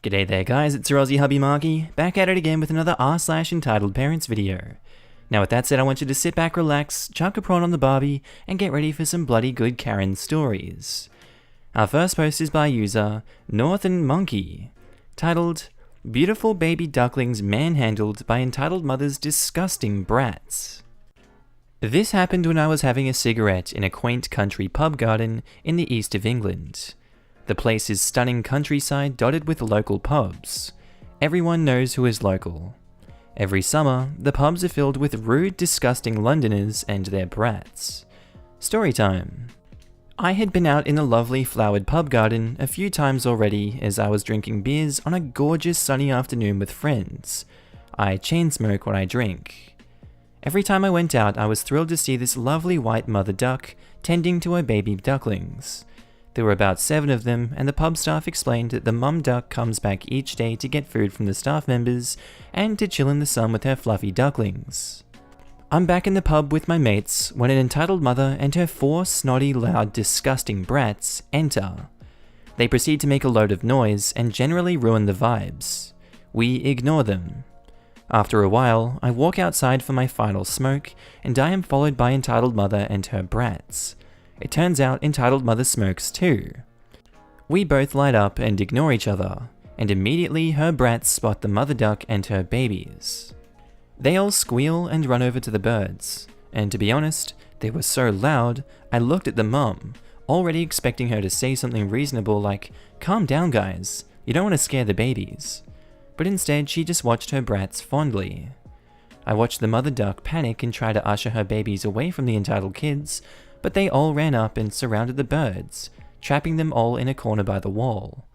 G'day there guys, it's your Aussie Hubby Markee, back at it again with another r/EntitledParents video. Now with that said, I want you to sit back, relax, chuck a prawn on the barbie, and get ready for some bloody good Karen stories. Our first post is by user Northern Monkey, titled, Beautiful Baby Ducklings Manhandled by Entitled Mother's Disgusting Brats. This happened when I was having a cigarette in a quaint country pub garden in the east of England. The place is stunning countryside dotted with local pubs. Everyone knows who is local. Every summer, the pubs are filled with rude, disgusting Londoners and their brats. Story time. I had been out in the lovely flowered pub garden a few times already as I was drinking beers on a gorgeous sunny afternoon with friends. I chain smoke when I drink. Every time I went out, I was thrilled to see this lovely white mother duck tending to her baby ducklings. There were about 7 of them, and the pub staff explained that the mum duck comes back each day to get food from the staff members and to chill in the sun with her fluffy ducklings. I'm back in the pub with my mates when an entitled mother and her 4 snotty, loud, disgusting brats enter. They proceed to make a load of noise and generally ruin the vibes. We ignore them. After a while, I walk outside for my final smoke, and I am followed by entitled mother and her brats. It turns out entitled mother smokes too. We both light up and ignore each other, and immediately her brats spot the mother duck and her babies. They all squeal and run over to the birds, and to be honest, they were so loud, I looked at the mum, already expecting her to say something reasonable like, "Calm down guys, you don't want to scare the babies." But instead she just watched her brats fondly. I watched the mother duck panic and try to usher her babies away from the entitled kids, but they all ran up and surrounded the birds, trapping them all in a corner by the wall.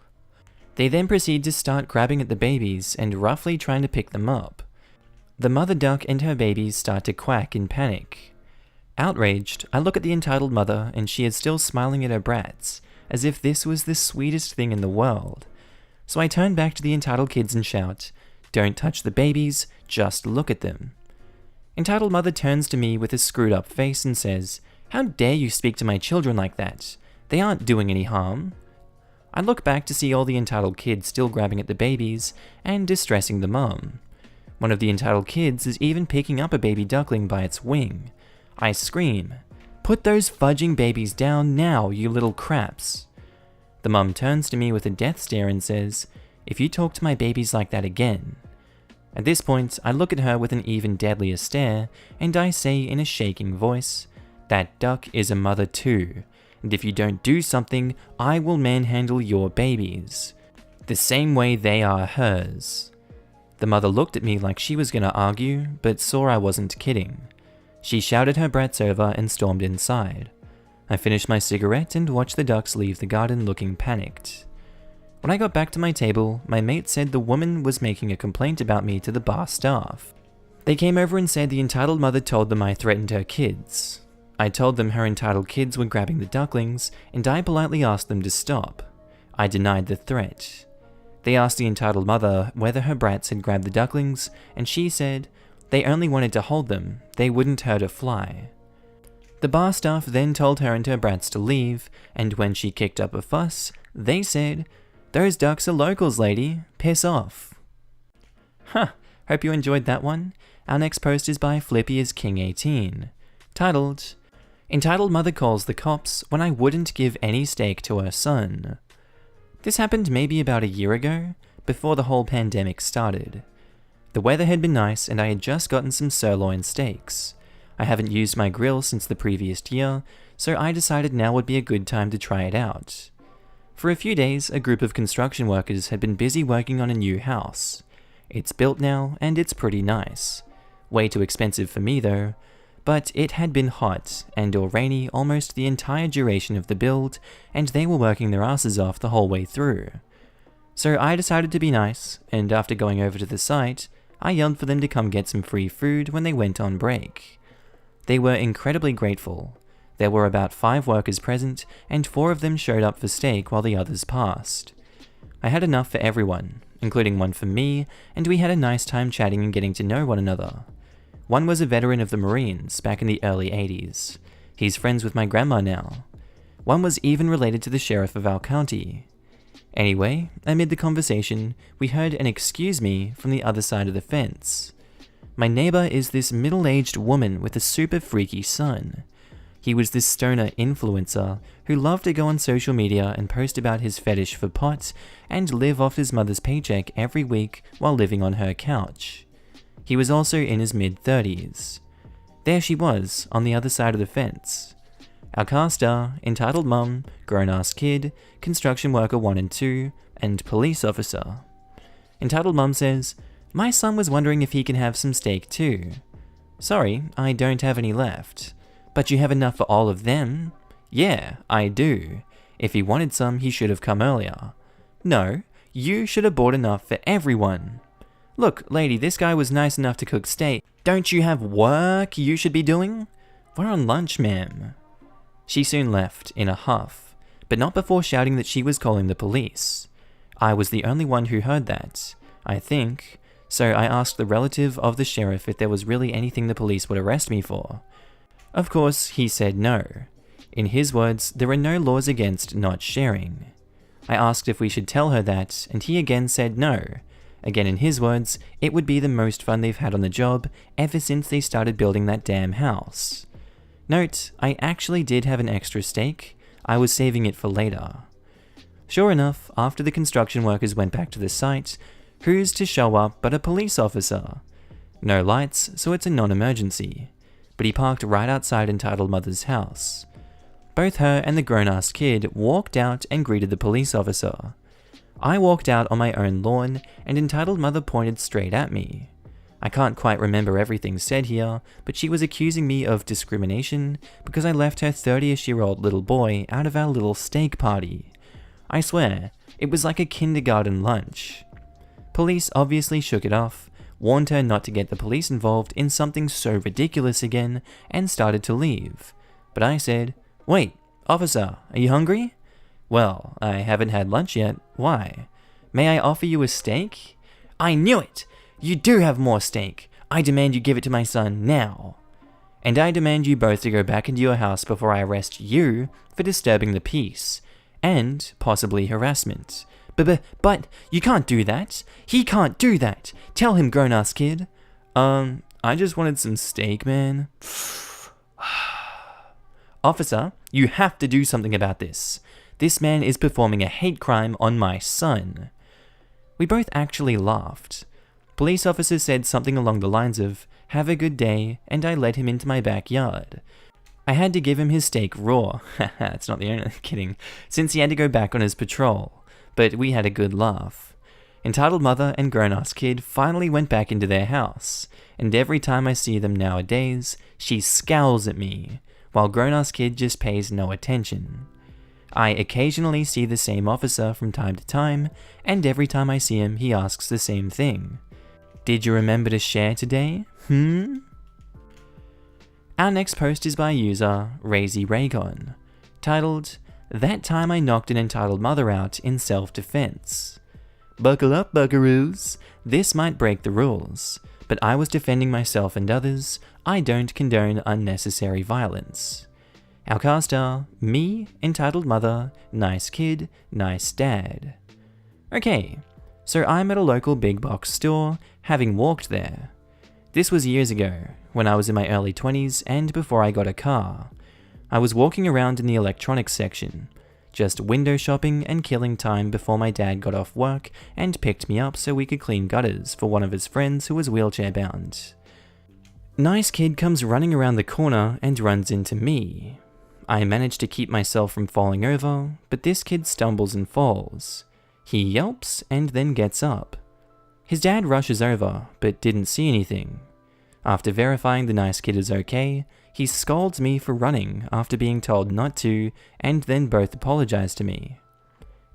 They then proceed to start grabbing at the babies and roughly trying to pick them up. The mother duck and her babies start to quack in panic. Outraged, I look at the entitled mother and she is still smiling at her brats, as if this was the sweetest thing in the world. So I turn back to the entitled kids and shout, "Don't touch the babies, just look at them." Entitled mother turns to me with a screwed up face and says, "How dare you speak to my children like that? They aren't doing any harm." I look back to see all the entitled kids still grabbing at the babies and distressing the mum. One of the entitled kids is even picking up a baby duckling by its wing. I scream, "Put those fudging babies down now, you little craps." The mum turns to me with a death stare and says, "If you talk to my babies like that again." At this point, I look at her with an even deadlier stare, and I say in a shaking voice, "That duck is a mother too, and if you don't do something, I will manhandle your babies, the same way they are hers." The mother looked at me like she was gonna argue, but saw I wasn't kidding. She shouted her brats over and stormed inside. I finished my cigarette and watched the ducks leave the garden looking panicked. When I got back to my table, my mate said the woman was making a complaint about me to the bar staff. They came over and said the entitled mother told them I threatened her kids. I told them her entitled kids were grabbing the ducklings, and I politely asked them to stop. I denied the threat. They asked the entitled mother whether her brats had grabbed the ducklings, and she said, "They only wanted to hold them, they wouldn't hurt a fly." The bar staff then told her and her brats to leave, and when she kicked up a fuss, they said, "Those ducks are locals, lady, piss off." Hope you enjoyed that one. Our next post is by Flippy is King 18, titled, Entitled Mother Calls the Cops When I Wouldn't Give Any Steak to Her Son. This happened maybe about a year ago, before the whole pandemic started. The weather had been nice and I had just gotten some sirloin steaks. I haven't used my grill since the previous year, so I decided now would be a good time to try it out. For a few days, a group of construction workers had been busy working on a new house. It's built now and it's pretty nice. Way too expensive for me though. But it had been hot and or rainy almost the entire duration of the build, and they were working their asses off the whole way through. So I decided to be nice, and after going over to the site, I yelled for them to come get some free food when they went on break. They were incredibly grateful. There were about 5 workers present, and 4 of them showed up for steak while the others passed. I had enough for everyone, including one for me, and we had a nice time chatting and getting to know one another. One was a veteran of the Marines back in the early 80s. He's friends with my grandma now. One was even related to the sheriff of our county. Anyway, amid the conversation, we heard an "excuse me" from the other side of the fence. My neighbor is this middle-aged woman with a super freaky son. He was this stoner influencer who loved to go on social media and post about his fetish for pot and live off his mother's paycheck every week while living on her couch. He was also in his mid-30s. There she was, on the other side of the fence. Our cast star, entitled mum, grown-ass kid, construction worker 1 and 2, and police officer. Entitled mum says, "My son was wondering if he can have some steak too." "Sorry, I don't have any left." "But you have enough for all of them?" "Yeah, I do. If he wanted some, he should have come earlier." "No, you should have bought enough for everyone." "Look, lady, this guy was nice enough to cook steak. Don't you have work you should be doing?" "We're on lunch, ma'am." She soon left, in a huff, but not before shouting that she was calling the police. I was the only one who heard that, I think, so I asked the relative of the sheriff if there was really anything the police would arrest me for. Of course, he said no. In his words, there are no laws against not sharing. I asked if we should tell her that, and he again said no. Again in his words, it would be the most fun they've had on the job ever since they started building that damn house. Note, I actually did have an extra steak. I was saving it for later. Sure enough, after the construction workers went back to the site, who's to show up but a police officer? No lights, so it's a non-emergency. But he parked right outside entitled mother's house. Both her and the grown-ass kid walked out and greeted the police officer. I walked out on my own lawn, and entitled mother pointed straight at me. I can't quite remember everything said here, but she was accusing me of discrimination because I left her 30-ish-year-old little boy out of our little steak party. I swear, it was like a kindergarten lunch. Police obviously shook it off, warned her not to get the police involved in something so ridiculous again, and started to leave. But I said, "Wait, officer, are you hungry?" "Well, I haven't had lunch yet. Why? May I offer you a steak?" "I knew it! You do have more steak. I demand you give it to my son now." "And I demand you both to go back into your house before I arrest you for disturbing the peace, and possibly harassment." But you can't do that. He can't do that. Tell him, grown-ass kid." I just wanted some steak, man." "Officer, you have to do something about this. This man is performing a hate crime on my son." We both actually laughed. Police officer said something along the lines of, "Have a good day," and I led him into my backyard. I had to give him his steak raw. It's not the only kidding, since he had to go back on his patrol. But we had a good laugh. Entitled mother and grown-ass kid finally went back into their house, and every time I see them nowadays, she scowls at me, while grown-ass kid just pays no attention. I occasionally see the same officer from time to time, and every time I see him, he asks the same thing. "Did you remember to share today? Our next post is by user RazyRaygon, titled, "That time I knocked an entitled mother out in self-defense." Buckle up, buckaroos. This might break the rules, but I was defending myself and others. I don't condone unnecessary violence. Our cast are me, entitled mother, nice kid, nice dad. Okay, so I'm at a local big box store, having walked there. This was years ago, when I was in my early 20s and before I got a car. I was walking around in the electronics section, just window shopping and killing time before my dad got off work and picked me up so we could clean gutters for one of his friends who was wheelchair bound. Nice kid comes running around the corner and runs into me. I manage to keep myself from falling over, but this kid stumbles and falls. He yelps and then gets up. His dad rushes over, but didn't see anything. After verifying the nice kid is okay, he scolds me for running after being told not to, and then both apologize to me.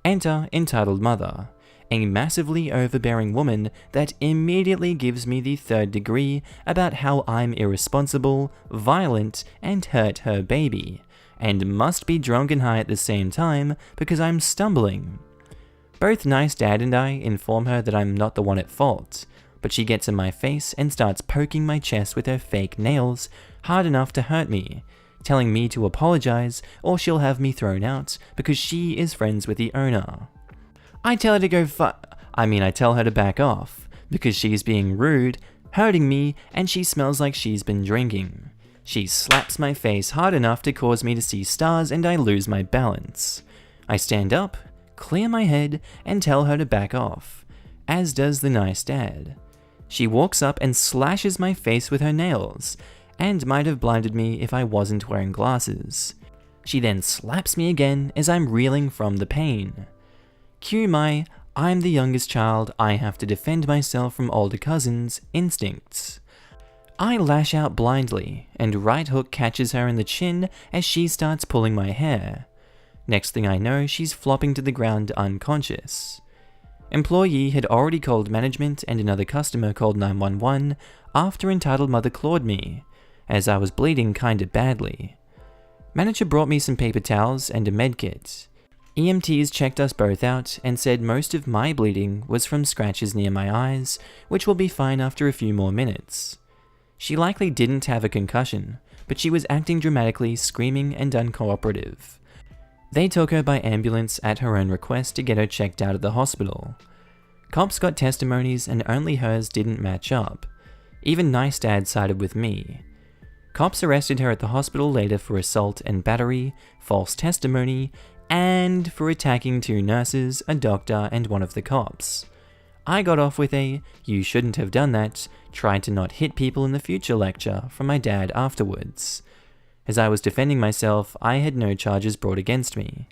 Enter entitled mother, a massively overbearing woman that immediately gives me the 3rd degree about how I'm irresponsible, violent, and hurt her baby, and must be drunk and high at the same time because I'm stumbling. Both nice dad and I inform her that I'm not the one at fault, but she gets in my face and starts poking my chest with her fake nails hard enough to hurt me, telling me to apologize or she'll have me thrown out because she is friends with the owner. I tell her to go I tell her to back off, because she's being rude, hurting me, and she smells like she's been drinking. She slaps my face hard enough to cause me to see stars and I lose my balance. I stand up, clear my head, and tell her to back off, as does the nice dad. She walks up and slashes my face with her nails, and might have blinded me if I wasn't wearing glasses. She then slaps me again as I'm reeling from the pain. Cue my "I'm the youngest child, I have to defend myself from older cousins" instincts. I lash out blindly, and right hook catches her in the chin as she starts pulling my hair. Next thing I know, she's flopping to the ground unconscious. Employee had already called management and another customer called 911 after entitled mother clawed me, as I was bleeding kinda badly. Manager brought me some paper towels and a medkit. EMTs checked us both out and said most of my bleeding was from scratches near my eyes, which will be fine after a few more minutes. She likely didn't have a concussion, but she was acting dramatically, screaming and uncooperative. They took her by ambulance at her own request to get her checked out at the hospital. Cops got testimonies and only hers didn't match up. Even nice dad sided with me. Cops arrested her at the hospital later for assault and battery, false testimony, and for attacking 2 nurses, a doctor, and one of the cops. I got off with a "you shouldn't have done that, try to not hit people in the future" lecture from my dad afterwards. As I was defending myself, I had no charges brought against me.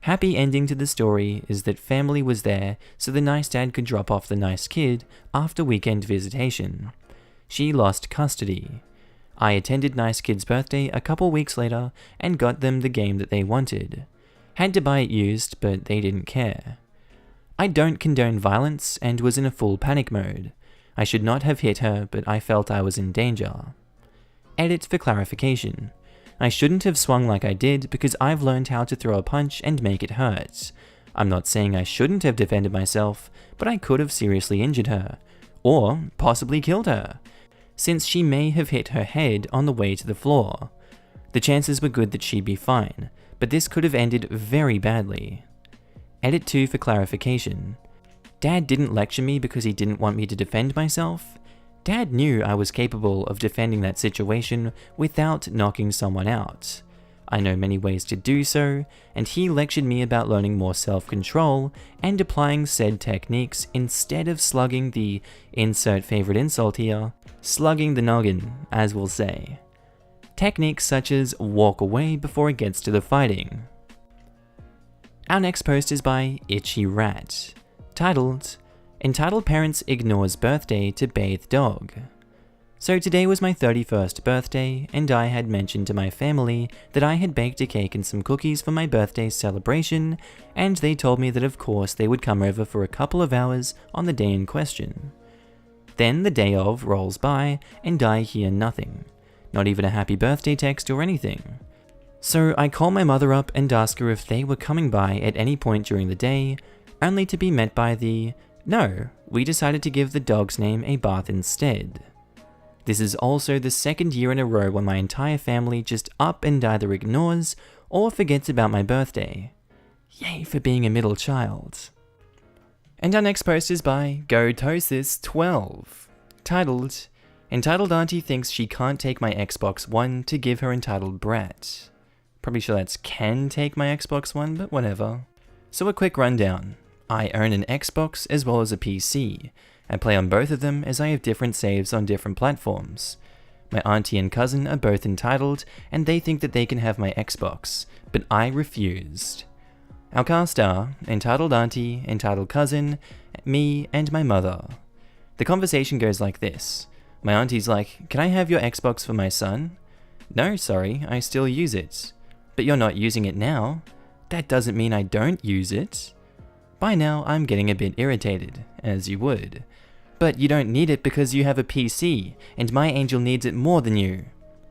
Happy ending to the story is that family was there so the nice dad could drop off the nice kid after weekend visitation. She lost custody. I attended nice kid's birthday a couple weeks later and got them the game that they wanted. Had to buy it used, but they didn't care. I don't condone violence and was in a full panic mode. I should not have hit her, but I felt I was in danger. Edit for clarification. I shouldn't have swung like I did because I've learned how to throw a punch and make it hurt. I'm not saying I shouldn't have defended myself, but I could have seriously injured her, or possibly killed her, since she may have hit her head on the way to the floor. The chances were good that she'd be fine, but this could have ended very badly. Edit 2 for clarification. Dad didn't lecture me because he didn't want me to defend myself. Dad knew I was capable of defending that situation without knocking someone out. I know many ways to do so, and he lectured me about learning more self-control and applying said techniques instead of slugging the insert favorite insult here, slugging the noggin, as we'll say. Techniques such as walk away before it gets to the fighting. Our next post is by Itchy Rat, titled, Entitled Parents Ignores Birthday to Bathe Dog. So today was my 31st birthday, and I had mentioned to my family that I had baked a cake and some cookies for my birthday celebration, and they told me that of course they would come over for a couple of hours on the day in question. Then the day of rolls by, and I hear nothing. Not even a happy birthday text or anything. So I call my mother up and ask her if they were coming by at any point during the day, only to be met by the, "No, we decided to give the dog's name a bath instead." This is also the second year in a row when my entire family just up and either ignores or forgets about my birthday. Yay for being a middle child. And our next post is by GoTosis12, titled, Entitled Auntie Thinks She Can't Take My Xbox One to Give Her Entitled Brat. Probably sure that's can take my Xbox One, but whatever. So a quick rundown. I own an Xbox as well as a PC. I play on both of them as I have different saves on different platforms. My auntie and cousin are both entitled, and they think that they can have my Xbox, but I refused. Our cast are entitled auntie, entitled cousin, me, and my mother. The conversation goes like this. My auntie's like, "Can I have your Xbox for my son?" "No, sorry, I still use it." "But you're not using it now." "That doesn't mean I don't use it." By now, I'm getting a bit irritated, as you would. "But you don't need it because you have a PC, and my angel needs it more than you."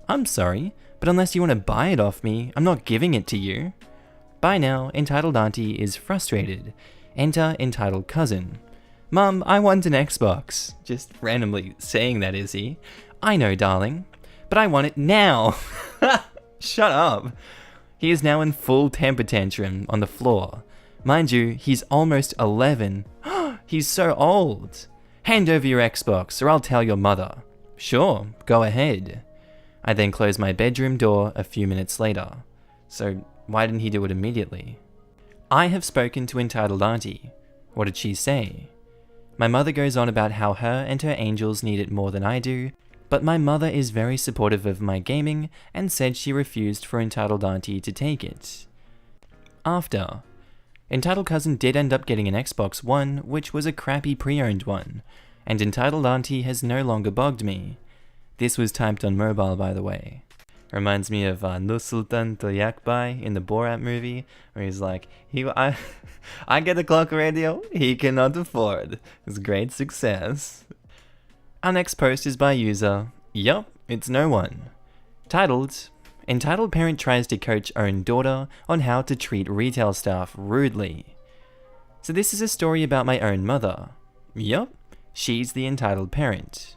"I'm sorry, but unless you want to buy it off me, I'm not giving it to you." By now, entitled auntie is frustrated. Enter entitled cousin. "Mum, I want an Xbox." Just randomly saying that, is he? "I know, darling, but I want it now." Shut up. He is now in full temper tantrum on the floor. Mind you, he's almost 11. He's so old. Hand over your Xbox or I'll tell your mother. Sure, go ahead. I then closed my bedroom door a few minutes later. So why didn't he do it immediately? I have spoken to entitled auntie. What did she say? My mother goes on about how her and her angels need it more than I do, but my mother is very supportive of my gaming and said she refused for entitled auntie to take it. After, entitled cousin did end up getting an Xbox One, which was a crappy pre-owned one, and entitled auntie has no longer bugged me. This was typed on mobile, by the way. Reminds me of Nursultan Toyakbai in the Borat movie, where he's like, I get a clock radio he cannot afford. It's great success. Our next post is by user, yup, it's no one. Titled, Entitled Parent Tries to Coach Own Daughter on How to Treat Retail Staff Rudely. So this is a story about my own mother. Yup, she's the entitled parent.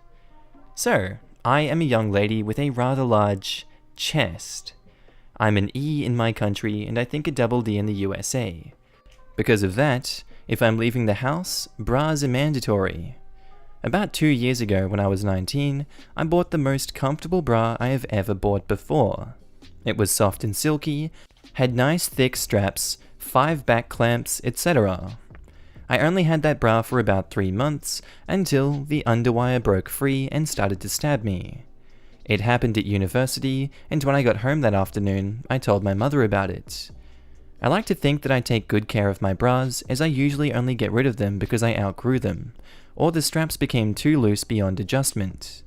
So, I am a young lady with a rather large chest. I'm an E in my country and I think a double D in the USA. Because of that, if I'm leaving the house, bras are mandatory. About 2 years ago when I was 19, I bought the most comfortable bra I have ever bought before. It was soft and silky, had nice thick straps, 5 back clamps, etc. I only had that bra for about 3 months until the underwire broke free and started to stab me. It happened at university, and when I got home that afternoon, I told my mother about it. I like to think that I take good care of my bras, as I usually only get rid of them because I outgrew them, or the straps became too loose beyond adjustment.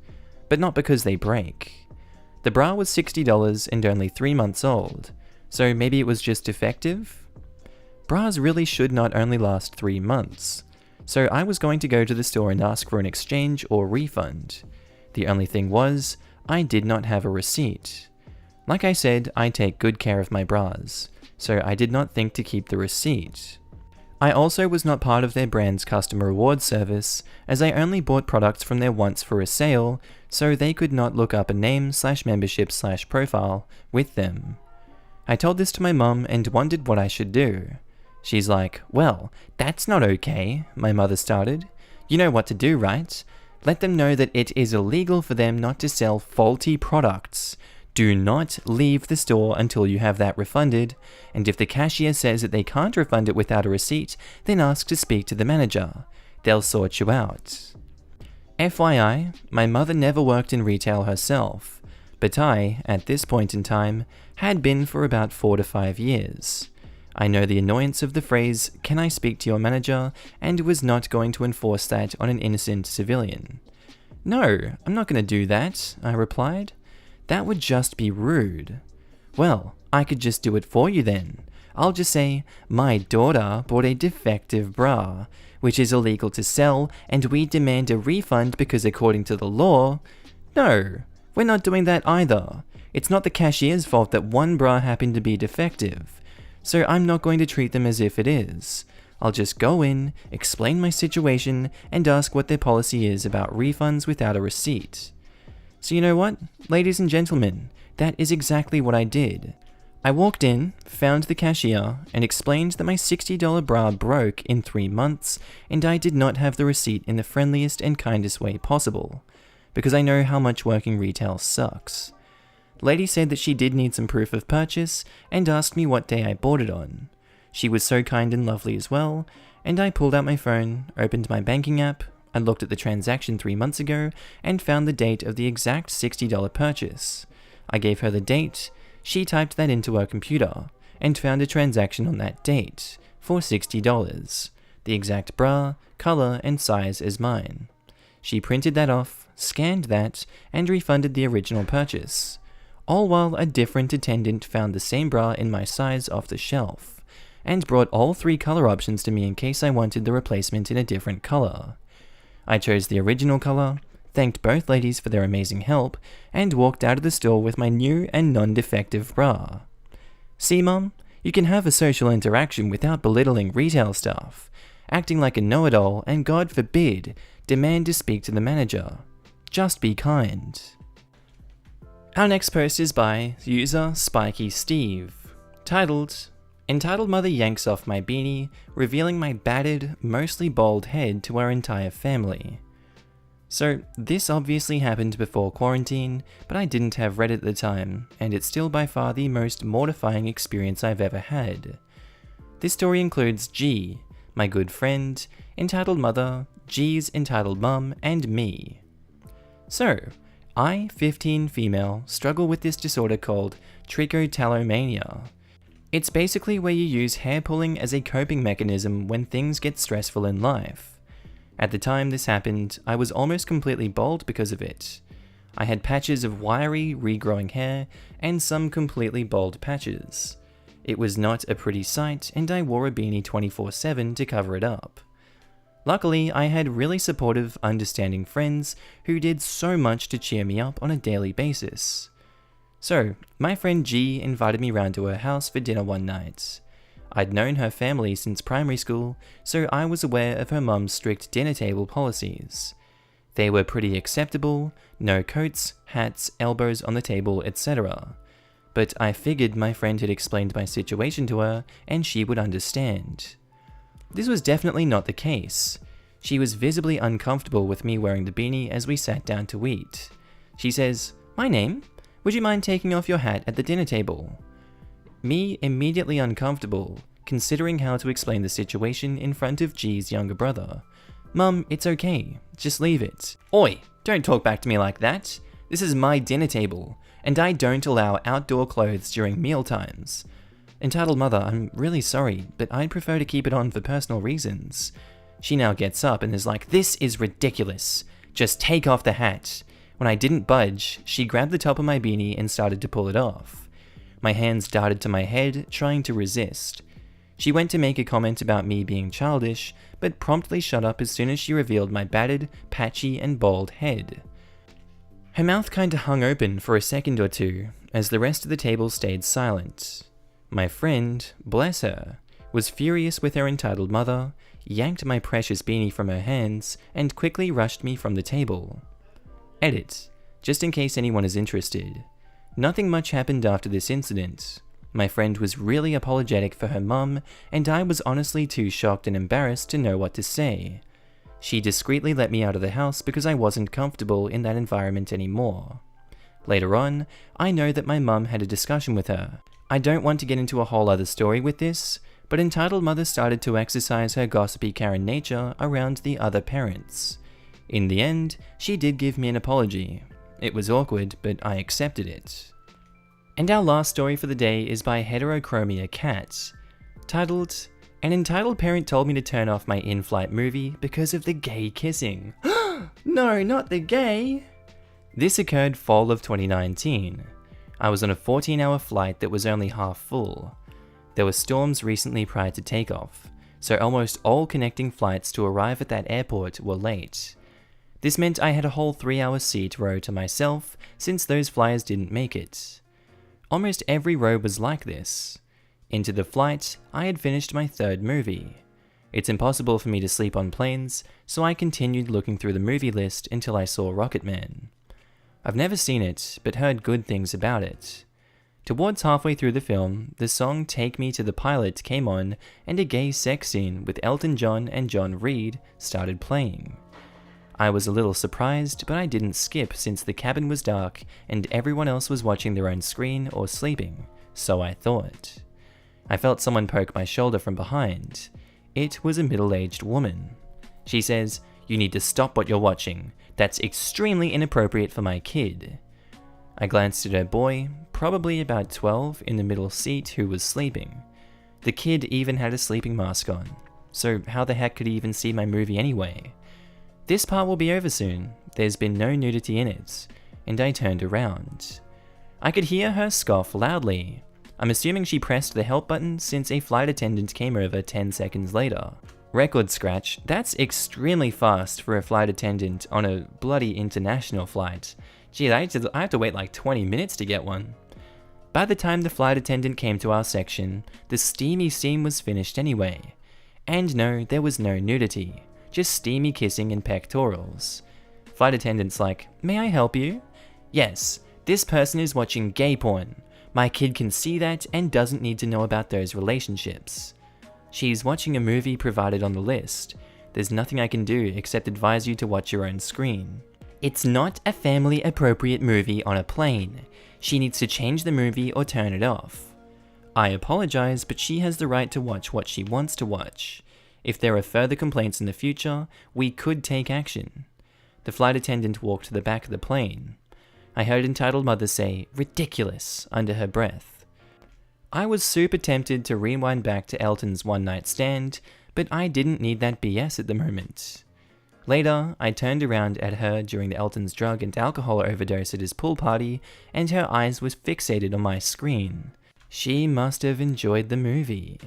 But not because they break. The bra was $60 and only 3 months old, so maybe it was just defective? Bras really should not only last 3 months, so I was going to go to the store and ask for an exchange or refund. The only thing was, I did not have a receipt. Like I said, I take good care of my bras, so I did not think to keep the receipt. I also was not part of their brand's customer reward service, as I only bought products from there once for a sale, so they could not look up a name/membership/profile with them. I told this to my mum and wondered what I should do. She's like, well, that's not okay, my mother started. You know what to do, right? Let them know that it is illegal for them not to sell faulty products. Do not leave the store until you have that refunded, and if the cashier says that they can't refund it without a receipt, then ask to speak to the manager. They'll sort you out. FYI, my mother never worked in retail herself, but I, at this point in time, had been for about 4 to 5 years. I know the annoyance of the phrase, "Can I speak to your manager?" and was not going to enforce that on an innocent civilian. No, I'm not going to do that, I replied. That would just be rude. Well, I could just do it for you then. I'll just say, my daughter bought a defective bra, which is illegal to sell, and we demand a refund because according to the law... No, we're not doing that either. It's not the cashier's fault that one bra happened to be defective. So I'm not going to treat them as if it is. I'll just go in, explain my situation, and ask what their policy is about refunds without a receipt. So you know what, ladies and gentlemen, that is exactly what I did. I walked in, found the cashier, and explained that my $60 bra broke in 3 months, and I did not have the receipt in the friendliest and kindest way possible, because I know how much working retail sucks. Lady said that she did need some proof of purchase, and asked me what day I bought it on. She was so kind and lovely as well, and I pulled out my phone, opened my banking app, I looked at the transaction 3 months ago, and found the date of the exact $60 purchase. I gave her the date, she typed that into her computer, and found a transaction on that date, for $60, the exact bra, color, and size as mine. She printed that off, scanned that, and refunded the original purchase, all while a different attendant found the same bra in my size off the shelf, and brought all 3 color options to me in case I wanted the replacement in a different color. I chose the original color, thanked both ladies for their amazing help, and walked out of the store with my new and non-defective bra. See, Mum? You can have a social interaction without belittling retail staff, acting like a know-it-all, and God forbid, demand to speak to the manager. Just be kind. Our next post is by user Spiky Steve, titled, Entitled mother yanks off my beanie, revealing my battered, mostly bald head to our entire family. So this obviously happened before quarantine, but I didn't have Reddit at the time, and it's still by far the most mortifying experience I've ever had. This story includes G, my good friend, entitled mother, G's entitled mum, and me. So, I, 15 female, struggle with this disorder called trichotillomania. It's basically where you use hair pulling as a coping mechanism when things get stressful in life. At the time this happened, I was almost completely bald because of it. I had patches of wiry, regrowing hair, and some completely bald patches. It was not a pretty sight, and I wore a beanie 24/7 to cover it up. Luckily, I had really supportive, understanding friends who did so much to cheer me up on a daily basis. So, my friend G invited me round to her house for dinner one night. I'd known her family since primary school, so I was aware of her mum's strict dinner table policies. They were pretty acceptable, no coats, hats, elbows on the table, etc. But I figured my friend had explained my situation to her and she would understand. This was definitely not the case. She was visibly uncomfortable with me wearing the beanie as we sat down to eat. She says, "My name? Would you mind taking off your hat at the dinner table?" Me immediately uncomfortable, considering how to explain the situation in front of G's younger brother. "Mum, it's okay, just leave it." "Oi, don't talk back to me like that. This is my dinner table, and I don't allow outdoor clothes during meal times." "Entitled mother, I'm really sorry, but I'd prefer to keep it on for personal reasons." She now gets up and is like, "This is ridiculous. Just take off the hat." When I didn't budge, she grabbed the top of my beanie and started to pull it off. My hands darted to my head, trying to resist. She went to make a comment about me being childish, but promptly shut up as soon as she revealed my battered, patchy, and bald head. Her mouth kinda hung open for a second or two, as the rest of the table stayed silent. My friend, bless her, was furious with her entitled mother, yanked my precious beanie from her hands, and quickly rushed me from the table. Edit, just in case anyone is interested. Nothing much happened after this incident. My friend was really apologetic for her mum, and I was honestly too shocked and embarrassed to know what to say. She discreetly let me out of the house because I wasn't comfortable in that environment anymore. Later on, I know that my mum had a discussion with her. I don't want to get into a whole other story with this, but entitled mother started to exercise her gossipy Karen nature around the other parents. In the end, she did give me an apology. It was awkward, but I accepted it. And our last story for the day is by Heterochromia Cat, titled, "An entitled parent told me to turn off my in-flight movie because of the gay kissing." No, not the gay! This occurred fall of 2019. I was on a 14-hour flight that was only half full. There were storms recently prior to takeoff, so almost all connecting flights to arrive at that airport were late. This meant I had a whole 3-hour seat row to myself, since those flyers didn't make it. Almost every row was like this. Into the flight, I had finished my third movie. It's impossible for me to sleep on planes, so I continued looking through the movie list until I saw Rocketman. I've never seen it, but heard good things about it. Towards halfway through the film, the song Take Me to the Pilot came on, and a gay sex scene with Elton John and John Reed started playing. I was a little surprised, but I didn't skip since the cabin was dark and everyone else was watching their own screen or sleeping, so I thought. I felt someone poke my shoulder from behind. It was a middle-aged woman. She says, "You need to stop what you're watching. That's extremely inappropriate for my kid." I glanced at her boy, probably about 12, in the middle seat who was sleeping. The kid even had a sleeping mask on, so how the heck could he even see my movie anyway? This part will be over soon. There's been no nudity in it, and I turned around. I could hear her scoff loudly. I'm assuming she pressed the help button since a flight attendant came over 10 seconds later. Record scratch, that's extremely fast for a flight attendant on a bloody international flight. Gee, I have to wait like 20 minutes to get one. By the time the flight attendant came to our section, the steamy scene was finished anyway. And no, there was no nudity, just steamy kissing and pectorals. Flight attendant's like, "May I help you?" "Yes, this person is watching gay porn. My kid can see that and doesn't need to know about those relationships. She's watching a movie provided on the list. There's nothing I can do except advise you to watch your own screen. It's not a family appropriate movie on a plane. She needs to change the movie or turn it off. I apologize, but she has the right to watch what she wants to watch. If there are further complaints in the future, we could take action. The flight attendant walked to the back of the plane. I heard entitled mother say, "ridiculous," under her breath. I was super tempted to rewind back to Elton's one night stand, but I didn't need that BS at the moment. Later, I turned around at her during the Elton's drug and alcohol overdose at his pool party, and her eyes were fixated on my screen. She must have enjoyed the movie.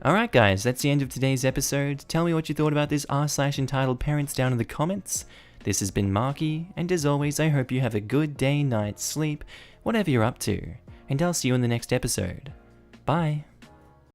Alright guys, that's the end of today's episode. Tell me what you thought about this r/entitled parents down in the comments. This has been Markee, and as always I hope you have a good day, night, sleep, whatever you're up to, and I'll see you in the next episode. Bye!